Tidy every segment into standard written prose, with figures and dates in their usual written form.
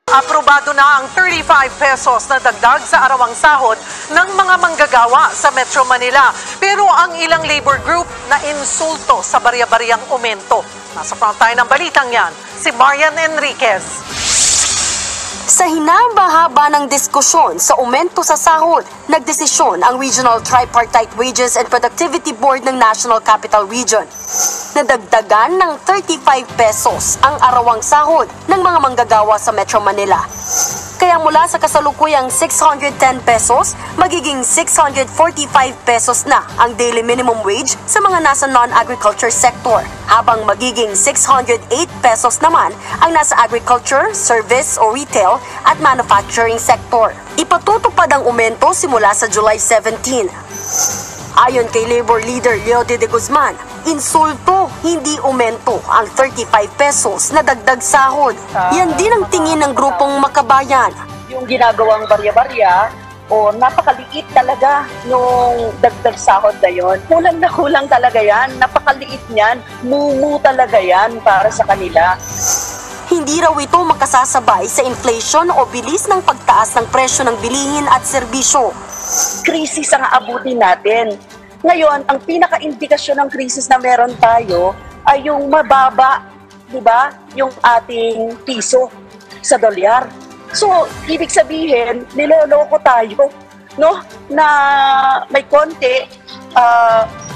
Aprobado na ang 35 pesos na dagdag sa arawang sahod ng mga manggagawa sa Metro Manila. Pero ang ilang labor group na insulto sa barya-baryang aumento. Nasa frontline ng balitang yan, si Marian Enriquez. Sa hinaba-haba ng diskusyon sa aumento sa sahod, nagdesisyon ang Regional Tripartite Wages and Productivity Board ng National Capital Region. Nadagdagan ng 35 pesos ang arawang sahod ng mga manggagawa sa Metro Manila. Kaya mula sa kasalukuyang 610 pesos, magiging 645 pesos na ang daily minimum wage sa mga nasa non-agriculture sector, habang magiging 608 pesos naman ang nasa agriculture, service o retail at manufacturing sector. Ipatutupad ang aumento simula sa July 17. Ayon kay Labor Leader Leo de Guzman, insulto, hindi aumento ang 35 pesos na dagdag sahod. Yan din ang tingin ng grupong Makabayan. Yung ginagawang barya-barya, napakaliit talaga yung dagdag sahod na yun. Kulang na kulang talaga yan, napakaliit niyan, mumu talaga yan para sa kanila. Hindi raw ito makasasabay sa inflation o bilis ng pagtaas ng presyo ng bilihin at serbisyo. Krisis ang aabutin natin. Ngayon, ang pinaka-indikasyon ng krisis na meron tayo ay yung mababa, di ba? Yung ating piso sa dolyar. So, ibig sabihin, niloloko tayo, no? Na may konti,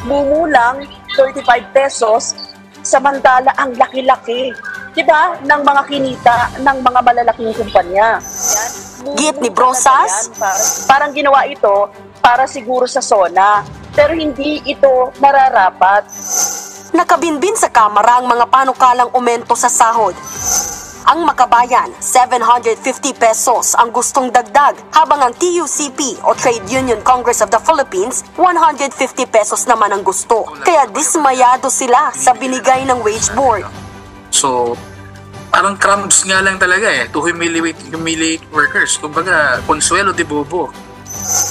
mumulang 35 pesos, samantala ang laki-laki, di ba? Ng mga kinita ng mga malalaking kumpanya. Git ni Brosas, parang ginawa ito para siguro sa SONA, pero hindi ito nararapat. Nakabinbin sa Kamara ang mga panukalang aumento sa sahod. Ang Makabayan, 750 pesos ang gustong dagdag, habang ang TUCP o Trade Union Congress of the Philippines, 150 pesos naman ang gusto. Kaya dismayado sila sa binigay ng wage board. So, parang crumbs nga lang talaga to humiliate workers. Kumbaga, consuelo de bobo.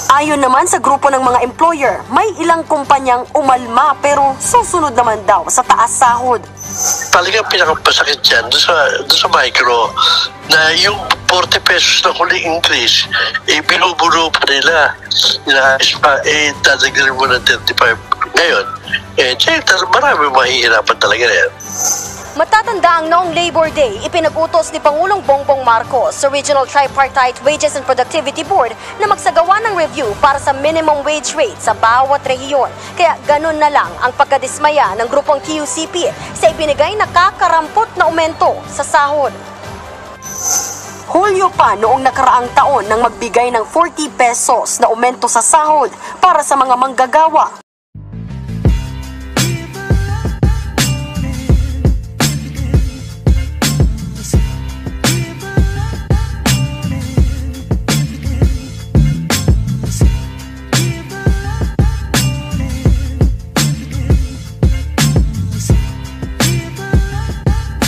Ayon naman sa grupo ng mga employer, may ilang kumpanyang umalma pero susunod naman daw sa taas sahod. Talagang pinakapasakit dyan doon sa micro na yung 40 pesos na huling increase, binubuno pa nila. Inaayos pa, dadagdagan mo ng 35 ngayon. Marami mahihirapan talaga na yan. Matatanda ang noong Labor Day, ipinag-utos ni Pangulong Bongbong Marcos sa Regional Tripartite Wages and Productivity Board na magsagawa ng review para sa minimum wage rate sa bawat rehiyon. Kaya ganun na lang ang pagkadismaya ng grupong TUCP sa ibinigay na kakarampot na aumento sa sahod. Hulyo pa noong nakaraang taon nang magbigay ng 40 pesos na aumento sa sahod para sa mga manggagawa.